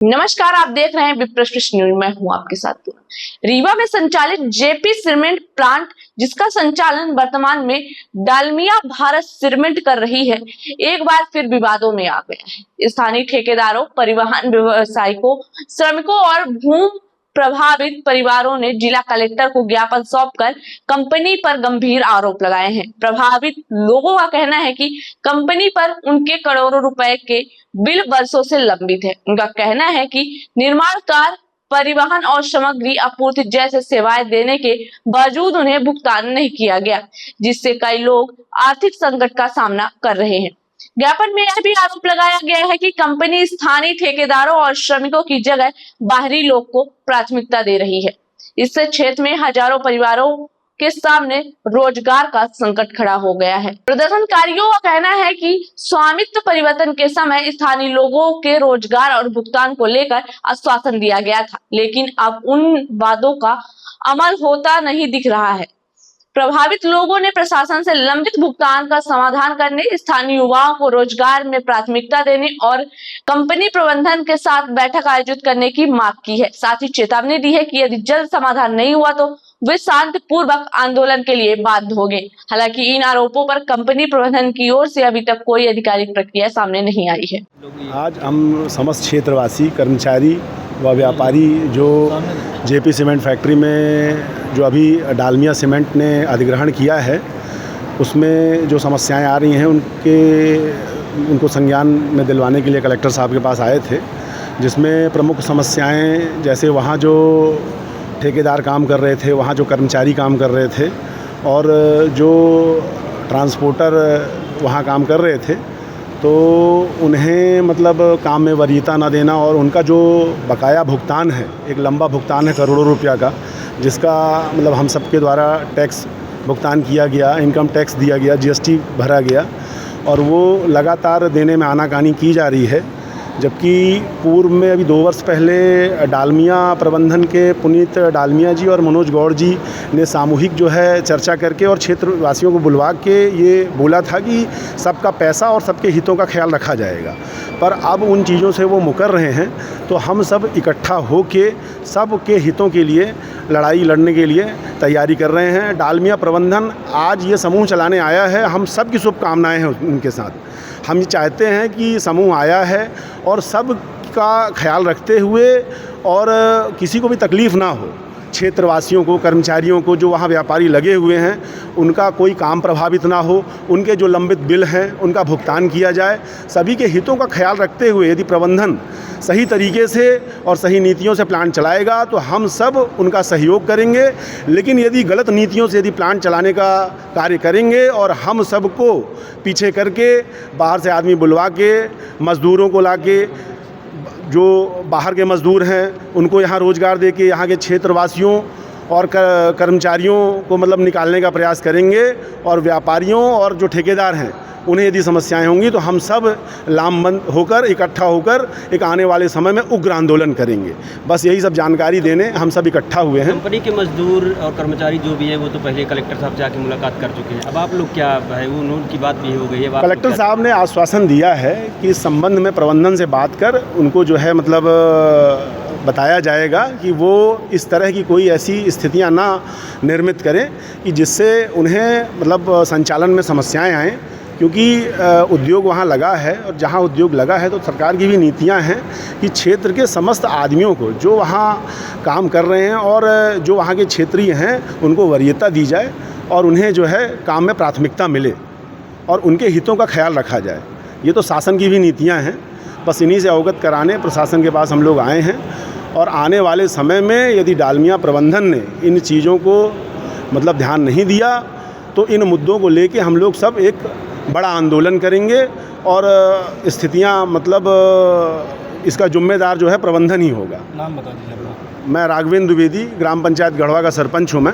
नमस्कार, आप देख रहे हैं विप्रश्रेष्ठ न्यूज। मैं हूं आपके साथ पूनम। रीवा में संचालित जेपी सीमेंट प्लांट, जिसका संचालन वर्तमान में डालमिया भारत सीमेंट कर रही है, एक बार फिर विवादों में आ गया है। स्थानीय ठेकेदारों, परिवहन व्यवसायियों, श्रमिकों और भूमि प्रभावित परिवारों ने जिला कलेक्टर को ज्ञापन सौंपकर कंपनी पर गंभीर आरोप लगाए हैं। प्रभावित लोगों का कहना है कि कंपनी पर उनके करोड़ों रुपए के बिल वर्षों से लंबित है। उनका कहना है कि निर्माण कार्य, परिवहन और सामग्री आपूर्ति जैसे सेवाएं देने के बावजूद उन्हें भुगतान नहीं किया गया, जिससे कई लोग आर्थिक संकट का सामना कर रहे हैं। ज्ञापन में यह भी आरोप लगाया गया है कि कंपनी स्थानीय ठेकेदारों और श्रमिकों की जगह बाहरी लोग को प्राथमिकता दे रही है। इससे क्षेत्र में हजारों परिवारों के सामने रोजगार का संकट खड़ा हो गया है। प्रदर्शनकारियों का कहना है कि स्वामित्व परिवर्तन के समय स्थानीय लोगों के रोजगार और भुगतान को लेकर आश्वासन दिया गया था, लेकिन अब उन वादों का अमल होता नहीं दिख रहा है। प्रभावित लोगों ने प्रशासन से लंबित भुगतान का समाधान करने, स्थानीय युवाओं को रोजगार में प्राथमिकता देने और कंपनी प्रबंधन के साथ बैठक आयोजित करने की मांग की है। साथ ही चेतावनी दी है कि यदि जल्द समाधान नहीं हुआ तो वे शांतिपूर्वक आंदोलन के लिए बाध्य होंगे। हालांकि इन आरोपों पर कंपनी प्रबंधन की ओर से अभी तक कोई आधिकारिक प्रक्रिया सामने नहीं आई है। आज हम समस्त क्षेत्रवासी, कर्मचारी व व्यापारी जो जेपी सीमेंट फैक्ट्री में जो अभी डालमिया सीमेंट ने अधिग्रहण किया है, उसमें जो समस्याएं आ रही हैं उनको संज्ञान में दिलवाने के लिए कलेक्टर साहब के पास आए थे। जिसमें प्रमुख समस्याएं, जैसे वहाँ जो ठेकेदार काम कर रहे थे, वहाँ जो कर्मचारी काम कर रहे थे और जो ट्रांसपोर्टर वहाँ काम कर रहे थे, तो उन्हें मतलब काम में वरीयता ना देना और उनका जो बकाया भुगतान है, एक लंबा भुगतान है करोड़ों रुपया का, जिसका मतलब हम सबके द्वारा टैक्स भुगतान किया गया, इनकम टैक्स दिया गया, जीएसटी भरा गया और वो लगातार देने में आनाकानी की जा रही है। जबकि पूर्व में अभी 2 वर्ष पहले डालमिया प्रबंधन के पुनीत डालमिया जी और मनोज गौड़ जी ने सामूहिक जो है चर्चा करके और क्षेत्रवासियों को बुलवा के ये बोला था कि सबका पैसा और सबके हितों का ख्याल रखा जाएगा। पर अब उन चीज़ों से वो मुकर रहे हैं, तो हम सब इकट्ठा होके सबके हितों के लिए लड़ाई लड़ने के लिए तैयारी कर रहे हैं। डालमिया प्रबंधन आज ये समूह चलाने आया है, हम सब की शुभकामनाएँ हैं उनके साथ। हम चाहते हैं कि समूह आया है और सब का ख्याल रखते हुए और किसी को भी तकलीफ़ ना हो, क्षेत्रवासियों को, कर्मचारियों को, जो वहाँ व्यापारी लगे हुए हैं, उनका कोई काम प्रभावित ना हो, उनके जो लंबित बिल हैं उनका भुगतान किया जाए। सभी के हितों का ख्याल रखते हुए यदि प्रबंधन सही तरीके से और सही नीतियों से प्लांट चलाएगा तो हम सब उनका सहयोग करेंगे। लेकिन यदि गलत नीतियों से यदि प्लांट चलाने का कार्य करेंगे और हम सबको पीछे करके बाहर से आदमी बुलवा के, मज़दूरों को ला के, जो बाहर के मज़दूर हैं उनको यहाँ रोज़गार देके यहाँ के क्षेत्रवासियों और कर्मचारियों को मतलब निकालने का प्रयास करेंगे और व्यापारियों और जो ठेकेदार हैं उन्हें यदि समस्याएं होंगी तो हम सब लामबंद होकर, इकट्ठा होकर एक आने वाले समय में उग्र आंदोलन करेंगे। बस यही सब जानकारी देने हम सब इकट्ठा हुए हैं। कंपनी के मजदूर और कर्मचारी जो भी हैं वो तो पहले कलेक्टर साहब से आके मुलाकात कर चुके हैं, अब आप लोग क्या है, उनकी बात भी हो गई है? कलेक्टर साहब ने आश्वासन दिया है कि इस संबंध में प्रबंधन से बात कर उनको जो है मतलब बताया जाएगा कि वो इस तरह की कोई ऐसी स्थितियां ना निर्मित करें कि जिससे उन्हें मतलब संचालन में समस्याएं आएँ। क्योंकि उद्योग वहाँ लगा है और जहाँ उद्योग लगा है तो सरकार की भी नीतियाँ हैं कि क्षेत्र के समस्त आदमियों को जो वहाँ काम कर रहे हैं और जो वहाँ के क्षेत्रीय हैं उनको वरीयता दी जाए और उन्हें जो है काम में प्राथमिकता मिले और उनके हितों का ख्याल रखा जाए। ये तो शासन की भी नीतियाँ हैं। बस इन्हीं से अवगत कराने प्रशासन के पास हम लोग आए हैं और आने वाले समय में यदि डालमिया प्रबंधन ने इन चीज़ों को मतलब ध्यान नहीं दिया तो इन मुद्दों को लेके हम लोग सब एक बड़ा आंदोलन करेंगे और स्थितियां मतलब इसका जिम्मेदार जो है प्रबंधन ही होगा। नाम बता दीजिए अपना। मैं राघवेंद्र द्विवेदी, ग्राम पंचायत गढ़वा का सरपंच हूँ मैं।